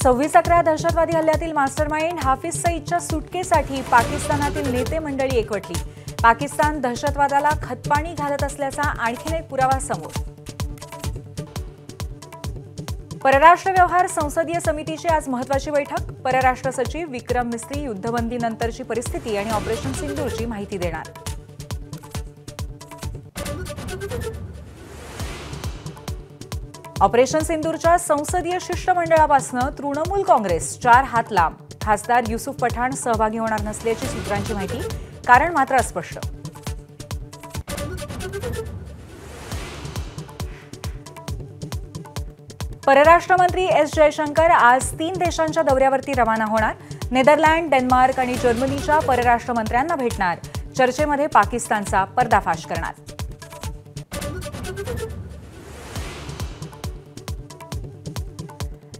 26/11 दहशतवादी हल्ल्यातील मास्टरमाइंड हाफिज सईदच्या सुटकेसाठी पाकिस्तानातील नेते मंडळी एकवटली। पाकिस्तान दहशतवादाला खतपाणी घालत असल्याचा आणखीन एक पुरावा समोर। परराष्ट्र व्यवहार संसदीय समितीची आज महत्त्वाची बैठक। परराष्ट्र सचिव विक्रम मिस्त्री युद्धबंदीनंतरची परिस्थिती आणि ऑपरेशन सिंदूरची माहिती देणार। ऑपरेशन सिंदूरच्या संसदीय शिष्टमंडळापासून तृणमूल काँग्रेस 4 हात लांब। खासदार युसुफ पठाण सहभागी होणार नसल्याची सूत्रांची माहिती, कारण मात्र अस्पष्ट। परराष्ट्र मंत्री एस जयशंकर आज 3 देशांच्या दौऱ्यावरती रवाना होणार। नेदरलँड, डेन्मार्क आणि जर्मनीच्या परराष्ट्र मंत्र्यांना भेटणार। चर्चेमध्ये पाकिस्तानचा पर्दाफाश करणार।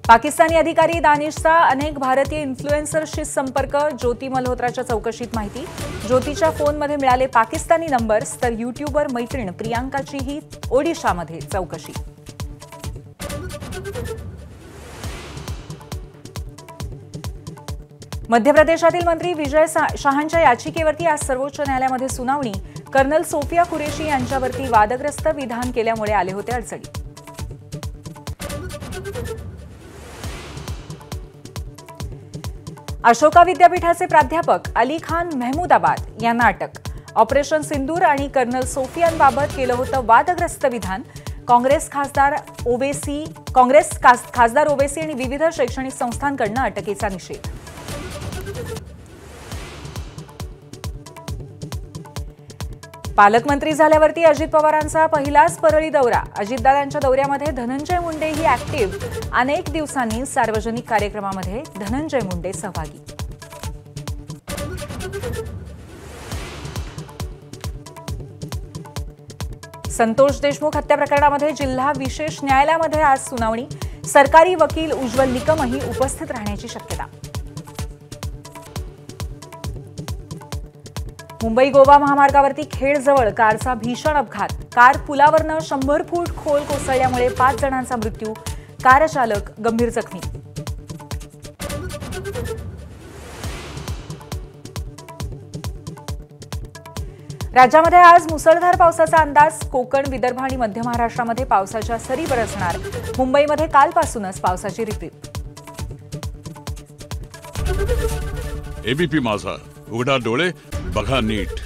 पाकिस्तानी अधिकारी दानिशचा अनेक भारतीय इन्फ्लुएन्सर्सशी संपर्क। ज्योती मल्होत्राच्या चौकशीत माहिती, ज्योतीच्या फोनमध्ये मिळाले पाकिस्तानी नंबर्स, तर यूट्यूबर मैत्रीण प्रियांकाचीही ओडिशामध्ये चौकशी। मध्य प्रदेशातील मंत्री विजय शहांच्या याचिकेवरती आज सर्वोच्च न्यायालयामध्ये सुनावणी। कर्नल सोफिया कुरेशी यांच्यावरती वादग्रस्त विधान केल्यामुळे आले होते अडचणी। अशोका विद्यापीठाचे प्राध्यापक अली खान महमूदाबाद यांना अटक। ऑपरेशन सिंदूर आणि कर्नल सोफियांबाबत केलं होतं वादग्रस्त विधान। काँग्रेस खासदार ओवेसी आणि विविध शैक्षणिक संस्थांकडून अटकेचा निषेध। पालकमंत्री झाल्यावरती अजित पवारांचा पहिलाच परळी दौरा। अजितदादांच्या दौऱ्यामध्ये धनंजय मुंडेही ऍक्टिव्ह। अनेक दिवसांनी सार्वजनिक कार्यक्रमामध्ये धनंजय मुंडे सहभागी। संतोष देशमुख हत्या प्रकरणामध्ये जिल्हा विशेष न्यायालयामध्ये आज सुनावणी। सरकारी वकील उज्ज्वल निकमही उपस्थित राहण्याची शक्यता। मुंबई गोवा महामार्गावरती खेडजवळ कारचा भीषण अपघात। कार पुलावरनं 100 फूट खोल कोसळल्यामुळे 5 जणांचा मृत्यू, कार चालक गंभीर जखमी। राज्यामध्ये आज मुसळधार पावसाचा अंदाज। कोकण, विदर्भ आणि मध्य महाराष्ट्रामध्ये पावसाच्या सरी बरसणार। मुंबईमध्ये कालपासूनच पावसाची रिपरिप। एबीपी माझा, उघडा डोळे बघा नीट।